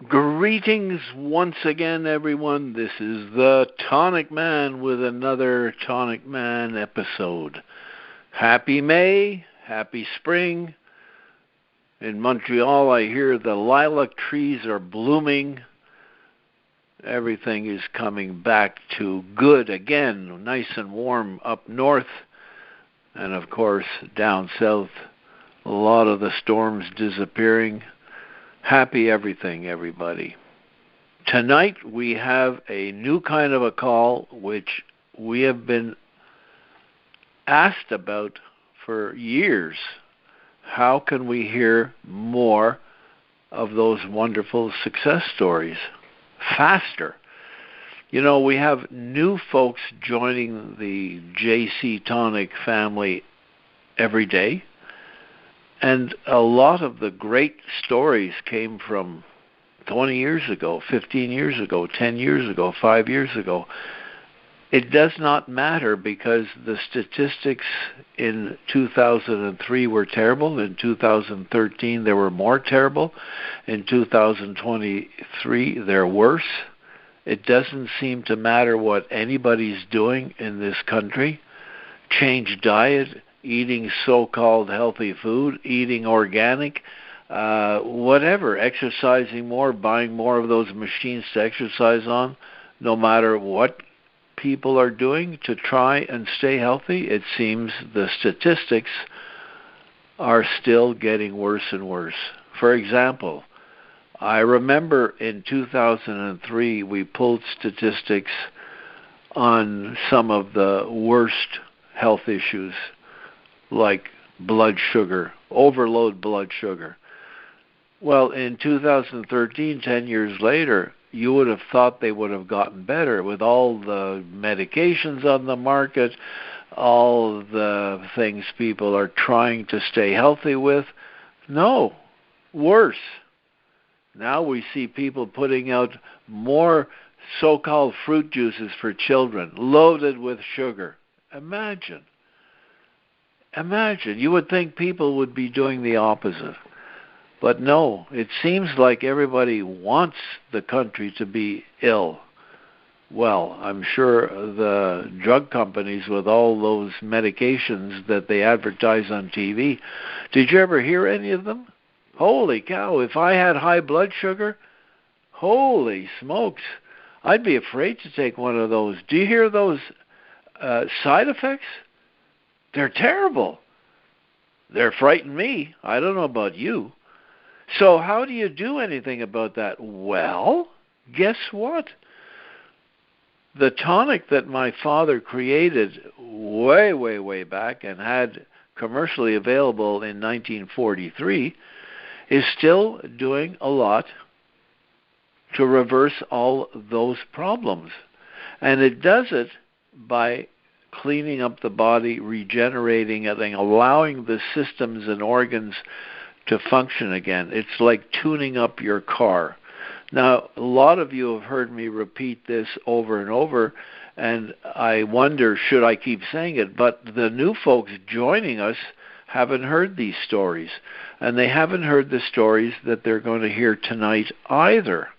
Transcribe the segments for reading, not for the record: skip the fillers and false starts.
Greetings once again, everyone. This is the Tonic Man with another Tonic Man episode. Happy May, happy spring. In Montreal, I hear the lilac trees are blooming. Everything is coming back to good again, nice and warm up north. And of course, down south, a lot of the storms disappearing. Happy everything, everybody. Tonight we have a new kind of a call which we have been asked about for years. How can we hear more of those wonderful success stories faster? You know, we have new folks joining the JC Tonic family every day. And a lot of the great stories came from 20 years ago, 15 years ago, 10 years ago, 5 years ago. It does not matter because the statistics in 2003 were terrible. In 2013, they were more terrible. In 2023, they're worse. It doesn't seem to matter what anybody's doing in this country. Change diet, eating so-called healthy food, eating organic, whatever, exercising more, buying more of those machines to exercise on, no matter what people are doing to try and stay healthy, it seems the statistics are still getting worse and worse. For example, I remember in 2003 we pulled statistics on some of the worst health issues like blood sugar, overload blood sugar. Well, in 2013, 10 years later, you would have thought they would have gotten better with all the medications on the market, all the things people are trying to stay healthy with. No, worse. Now we see people putting out more so-called fruit juices for children, loaded with sugar. Imagine, you would think people would be doing the opposite. But no, it seems like everybody wants the country to be ill. Well, I'm sure the drug companies with all those medications that they advertise on TV, did you ever hear any of them? Holy cow, if I had high blood sugar, holy smokes, I'd be afraid to take one of those. Do you hear those side effects? They're terrible. They're frightening me. I don't know about you. So how do you do anything about that? Well, guess what? The tonic that my father created way, way, way back and had commercially available in 1943 is still doing a lot to reverse all those problems. And it does it by cleaning up the body, regenerating it, and allowing the systems and organs to function again. It's like tuning up your car. Now, a lot of you have heard me repeat this over and over, and I wonder, should I keep saying it? But the new folks joining us haven't heard these stories, and they haven't heard the stories that they're going to hear tonight either.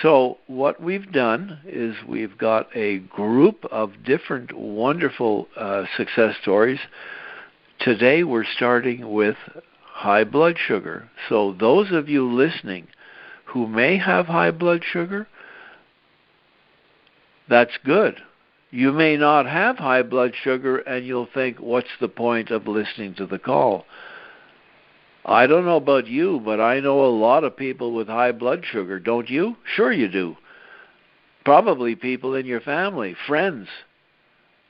So what we've done is we've got a group of different wonderful success stories. Today we're starting with high blood sugar. So those of you listening who may have high blood sugar, that's good. You may not have high blood sugar and you'll think, what's the point of listening to the call? I don't know about you, but I know a lot of people with high blood sugar, don't you? Sure you do. Probably people in your family, friends,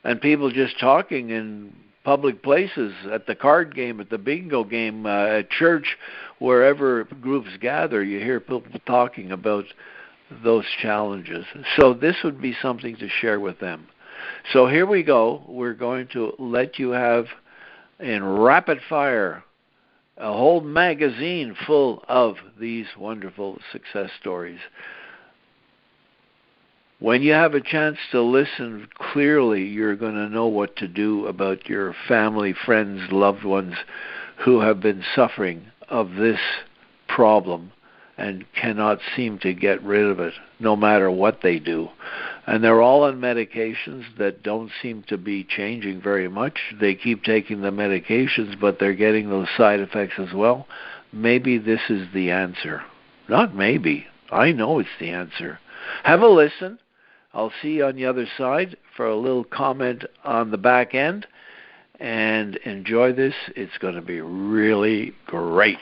and people just talking in public places, at the card game, at the bingo game, at church, wherever groups gather, you hear people talking about those challenges. So this would be something to share with them. So here we go. We're going to let you have, in rapid fire, a whole magazine full of these wonderful success stories. When you have a chance to listen clearly, you're going to know what to do about your family, friends, loved ones who have been suffering of this problem and cannot seem to get rid of it, no matter what they do. And they're all on medications that don't seem to be changing very much. They keep taking the medications, but they're getting those side effects as well. Maybe this is the answer. Not maybe. I know it's the answer. Have a listen. I'll see you on the other side for a little comment on the back end. And enjoy this. It's going to be really great.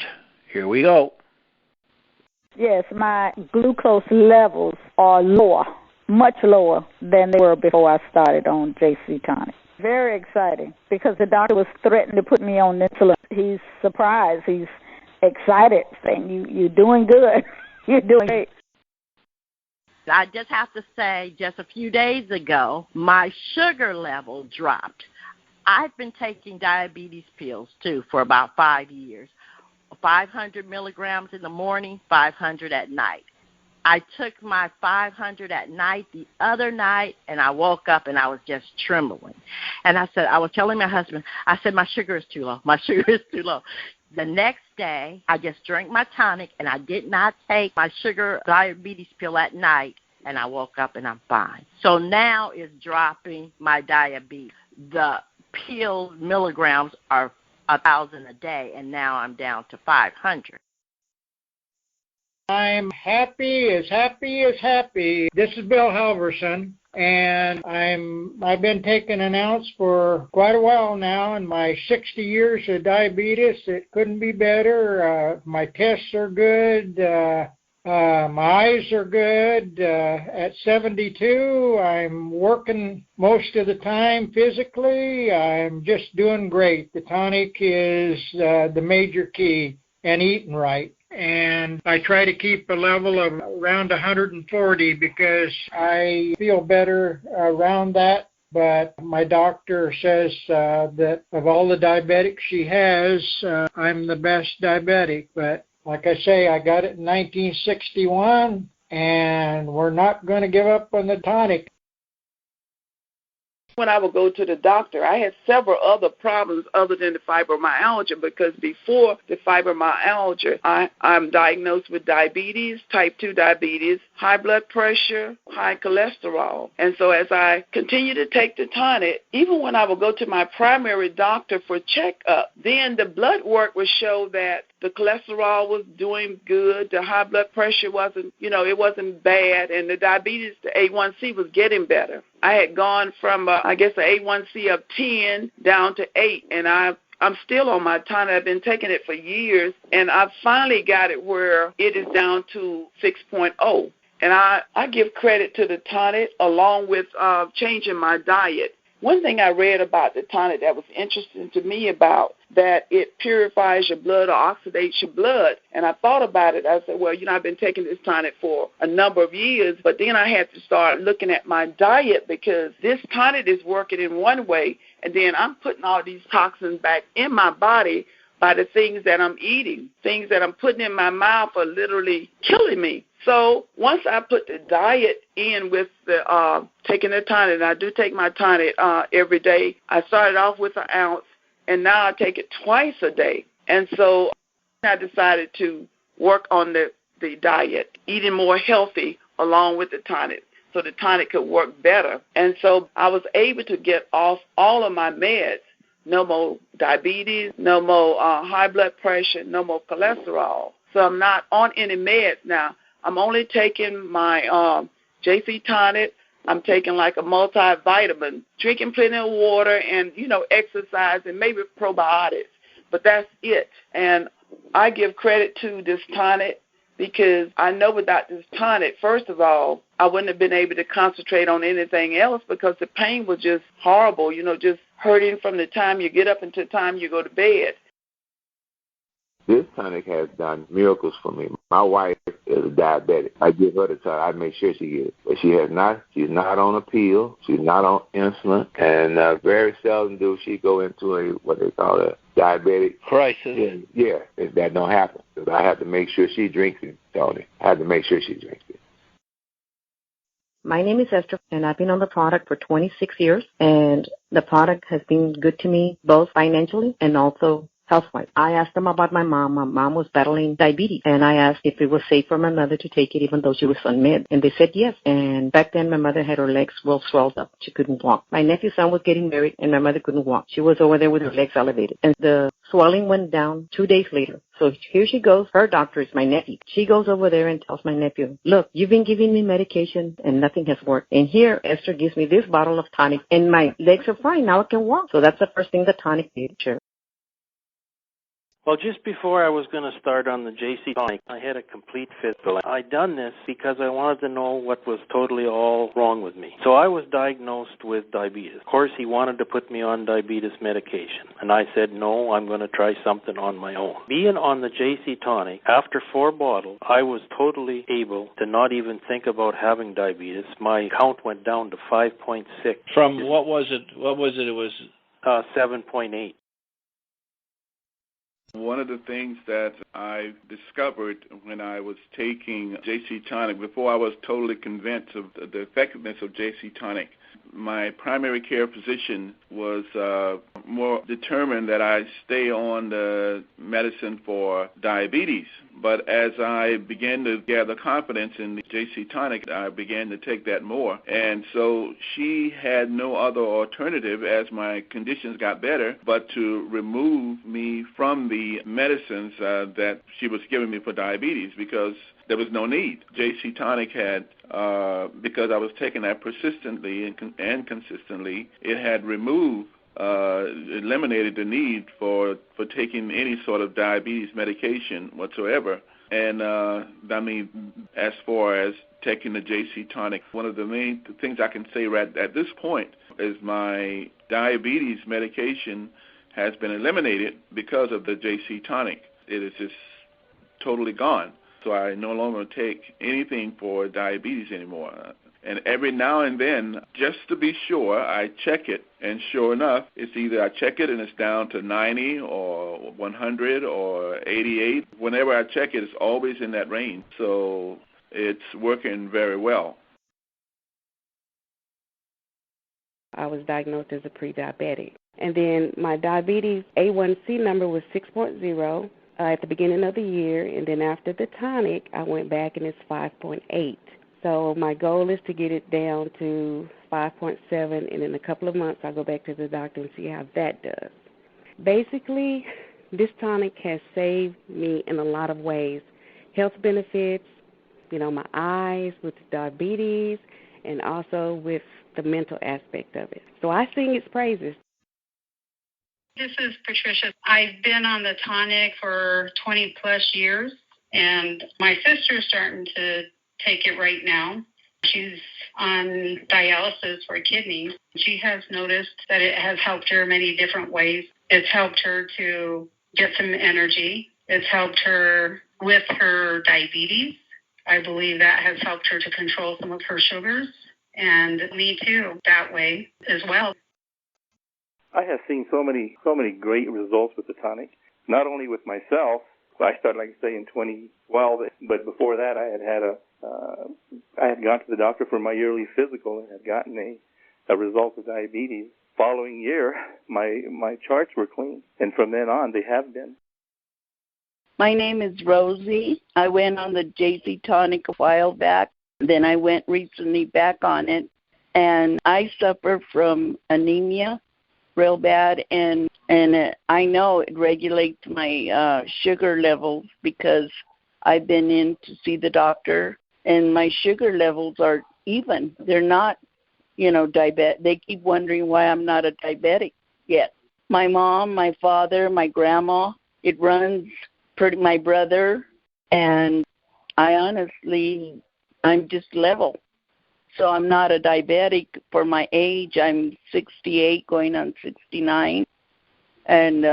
Here we go. Yes, my glucose levels are lower, much lower than they were before I started on JC Tonic. Very exciting because the doctor was threatening to put me on insulin. He's surprised. He's excited, saying, you're doing good. You're doing great. I just have to say, just a few days ago, my sugar level dropped. I've been taking diabetes pills, too, for about 5 years. 500 milligrams in the morning, 500 at night. I took my 500 at night the other night, and I woke up and I was just trembling. And I was telling my husband, I said, my sugar is too low. My sugar is too low. The next day, I just drank my tonic, and I did not take my sugar diabetes pill at night, and I woke up and I'm fine. So now it's dropping my diabetes. The pill milligrams are 1,000 a day, and now I'm down to 500. I'm happy as happy as happy. This is Bill Halverson, and I've been taking an ounce for quite a while now, and my 60 years of diabetes, it couldn't be better. My tests are good. My eyes are good. At 72, I'm working most of the time physically. I'm just doing great. The tonic is the major key, and eating right. And I try to keep a level of around 140 because I feel better around that. But my doctor says that of all the diabetics she has, I'm the best diabetic. But like I say, I got it in 1961, and we're not going to give up on the tonic. When I would go to the doctor, I had several other problems other than the fibromyalgia, because before the fibromyalgia, I'm diagnosed with diabetes, type 2 diabetes, high blood pressure, high cholesterol. And so as I continue to take the tonic, even when I would go to my primary doctor for checkup, then the blood work would show that the cholesterol was doing good, the high blood pressure wasn't, it wasn't bad, and the diabetes, the A1C was getting better. I had gone from, an A1C of 10 down to 8, and I'm still on my tonic. I've been taking it for years, and I've finally got it where it is down to 6.0. And I give credit to the tonic along with changing my diet. One thing I read about the tonic that was interesting to me about that it purifies your blood or oxidates your blood. And I thought about it. I said, well, I've been taking this tonic for a number of years, but then I had to start looking at my diet because this tonic is working in one way, and then I'm putting all these toxins back in my body by the things that I'm eating. Things that I'm putting in my mouth are literally killing me. So once I put the diet in with the taking the tonic, and I do take my tonic every day, I started off with an ounce, and now I take it twice a day. And so I decided to work on the diet, eating more healthy along with the tonic, so the tonic could work better. And so I was able to get off all of my meds. No more diabetes, no more high blood pressure, no more cholesterol. So I'm not on any meds now. I'm only taking my JC Tonic. I'm taking like a multivitamin, drinking plenty of water and, exercise and maybe probiotics. But that's it. And I give credit to this tonic because I know without this tonic, first of all, I wouldn't have been able to concentrate on anything else because the pain was just horrible, just hurting from the time you get up until the time you go to bed. This tonic has done miracles for me. My wife is a diabetic. I give her the tonic. I make sure she gets it. But she's not on a pill. She's not on insulin. And very seldom do she go into what they call a diabetic crisis. Yeah, that don't happen. Because I have to make sure she drinks it, Tony. I have to make sure she drinks it. My name is Esther, and I've been on the product for 26 years. And the product has been good to me, both financially and also housewife. I asked them about my mom. My mom was battling diabetes, and I asked if it was safe for my mother to take it even though she was on med, and they said yes. And back then, my mother had her legs well swelled up. She couldn't walk. My nephew's son was getting married, and my mother couldn't walk. She was over there with her legs elevated, and the swelling went down 2 days later. So here she goes. Her doctor is my nephew. She goes over there and tells my nephew, look, you've been giving me medication, and nothing has worked. And here, Esther gives me this bottle of tonic, and my legs are fine. Now I can walk. So that's the first thing the tonic did. Sure. Well, just before I was going to start on the JC Tonic, I had a complete fistful. I'd done this because I wanted to know what was totally all wrong with me. So I was diagnosed with diabetes. Of course, he wanted to put me on diabetes medication, and I said, no, I'm going to try something on my own. Being on the JC Tonic, after 4 bottles, I was totally able to not even think about having diabetes. My count went down to 5.6. From what was it? It was 7.8. One of the things that I discovered when I was taking JC Tonic, before I was totally convinced of the effectiveness of JC Tonic, my primary care physician was more determined that I stay on the medicine for diabetes. But as I began to gather confidence in the JC Tonic, I began to take that more. And so she had no other alternative as my conditions got better but to remove me from the medicines that she was giving me for diabetes, because there was no need. JC Tonic had, because I was taking that persistently and consistently, it had eliminated the need for taking any sort of diabetes medication whatsoever. And I mean, as far as taking the JC Tonic, one of the main things I can say right at this point is my diabetes medication has been eliminated because of the JC Tonic. It is just totally gone. So I no longer take anything for diabetes anymore. And every now and then, just to be sure, I check it. And sure enough, it's either I check it and it's down to 90 or 100 or 88. Whenever I check it, it's always in that range. So it's working very well. I was diagnosed as a pre-diabetic. And then my diabetes A1C number was 6.0 at the beginning of the year. And then after the tonic, I went back and it's 5.8. So my goal is to get it down to 5.7, and in a couple of months I'll go back to the doctor and see how that does. Basically, this tonic has saved me in a lot of ways. Health benefits, my eyes with diabetes, and also with the mental aspect of it. So I sing its praises. This is Patricia. I've been on the tonic for 20-plus years, and my sister's starting to take it right now. She's on dialysis for kidneys. She has noticed that it has helped her many different ways. It's helped her to get some energy. It's helped her with her diabetes. I believe that has helped her to control some of her sugars, and me too, that way as well. I have seen so many great results with the tonic, not only with myself. I started, like I say, in 2012, but before that I had gone to the doctor for my yearly physical and had gotten a result of diabetes. Following year, my charts were clean, and from then on, they have been. My name is Rosie. I went on the JC Tonic a while back. Then I went recently back on it, and I suffer from anemia real bad, and I know it regulates my sugar levels because I've been in to see the doctor, and my sugar levels are even. They're not, diabetic. They keep wondering why I'm not a diabetic yet. My mom, my father, my grandma, it runs my brother, and I'm just level. So I'm not a diabetic for my age. I'm 68, going on 69. And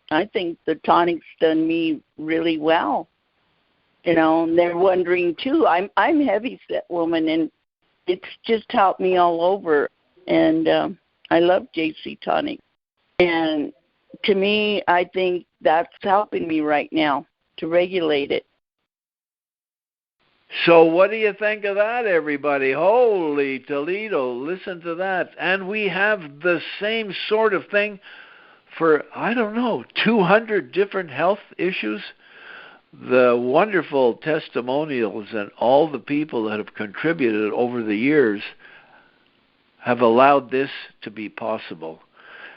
I think the tonic's done me really well. And they're wondering, too. I'm a heavy-set woman, and it's just helped me all over. And I love JC Tonic. And to me, I think that's helping me right now to regulate it. So what do you think of that, everybody? Holy Toledo, listen to that. And we have the same sort of thing for, 200 different health issues. The wonderful testimonials and all the people that have contributed over the years have allowed this to be possible.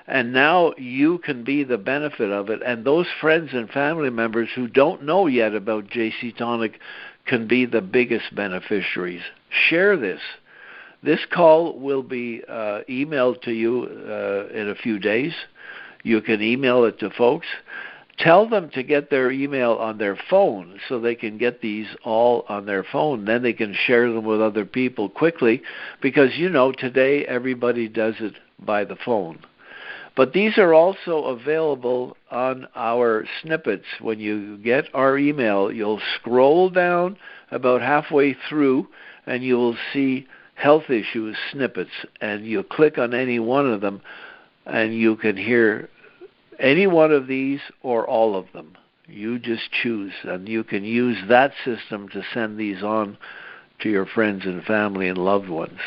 And now you can be the benefit of it. And those friends and family members who don't know yet about JC Tonic can be the biggest beneficiaries. Share this. This call will be emailed to you in a few days. You can email it to folks. Tell them to get their email on their phone so they can get these all on their phone. Then they can share them with other people quickly because, today everybody does it by the phone. But these are also available on our snippets. When you get our email, you'll scroll down about halfway through and you will see health issues snippets. And you click on any one of them and you can hear any one of these or all of them. You just choose, and you can use that system to send these on to your friends and family and loved ones.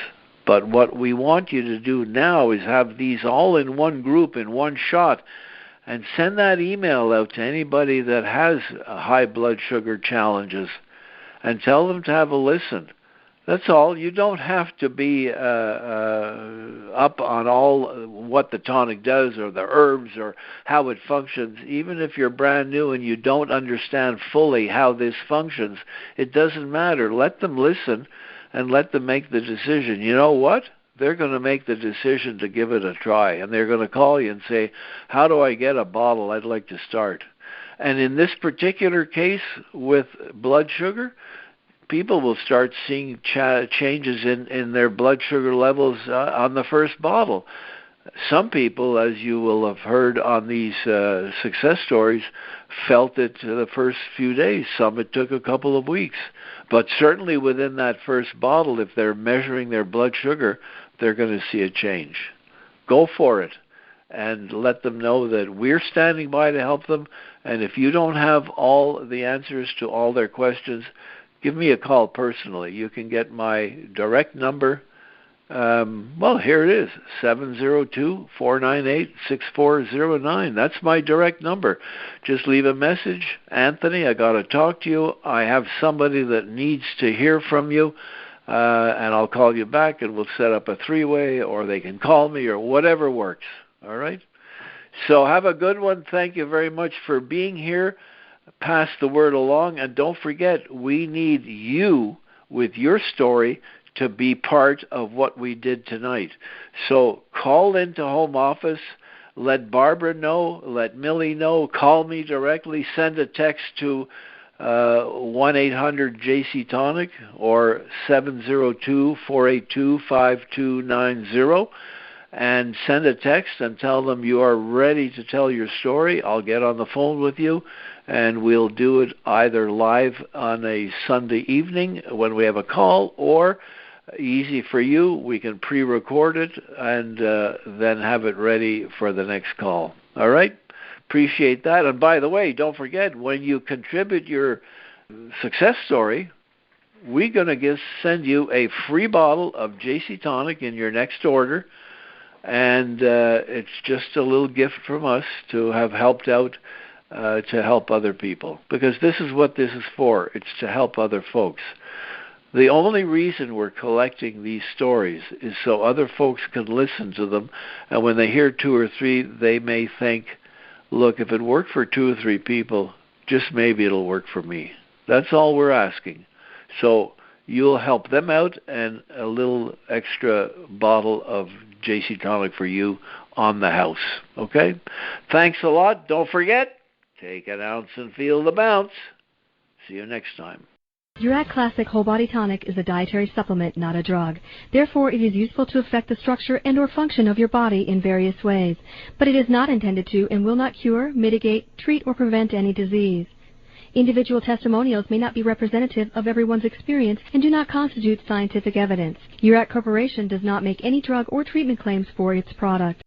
But what we want you to do now is have these all in one group, in one shot, and send that email out to anybody that has high blood sugar challenges and tell them to have a listen. That's all. You don't have to be up on all what the tonic does or the herbs or how it functions. Even if you're brand new and you don't understand fully how this functions, it doesn't matter. Let them listen and let them make the decision. You know what? They're going to make the decision to give it a try, and they're going to call you and say, how do I get a bottle? I'd like to start. And in this particular case with blood sugar, people will start seeing changes in their blood sugar levels on the first bottle. Some people, as you will have heard on these success stories, felt it the first few days. Some it took a couple of weeks. But certainly within that first bottle, if they're measuring their blood sugar, they're going to see a change. Go for it and let them know that we're standing by to help them. And if you don't have all the answers to all their questions, give me a call personally. You can get my direct number. Here it is, 702-498-6409. That's my direct number. Just leave a message. Anthony, I got to talk to you. I have somebody that needs to hear from you, and I'll call you back, and we'll set up a three-way, or they can call me, or whatever works. All right? So have a good one. Thank you very much for being here. Pass the word along, and don't forget, we need you with your story to be part of what we did tonight. So call into home office, let Barbara know, let Millie know, call me directly, send a text to 1-800-JC-TONIC or 702-482-5290. And send a text and tell them you are ready to tell your story. I'll get on the phone with you, and we'll do it either live on a Sunday evening when we have a call, or easy for you, we can pre-record it and then have it ready for the next call. All right? Appreciate that. And by the way, don't forget, when you contribute your success story, we're going to send you a free bottle of JC Tonic in your next order. And it's just a little gift from us to have helped out to help other people. Because this is what this is for. It's to help other folks. The only reason we're collecting these stories is so other folks can listen to them. And when they hear two or three, they may think, look, if it worked for two or three people, just maybe it'll work for me. That's all we're asking. So you'll help them out, and a little extra bottle of JC Tonic for you on the house. Okay? Thanks a lot. Don't forget, take an ounce and feel the bounce. See you next time. Urac Classic Whole Body Tonic is a dietary supplement, not a drug. Therefore, it is useful to affect the structure and or function of your body in various ways. But it is not intended to and will not cure, mitigate, treat, or prevent any disease. Individual testimonials may not be representative of everyone's experience and do not constitute scientific evidence. Urac Corporation does not make any drug or treatment claims for its product.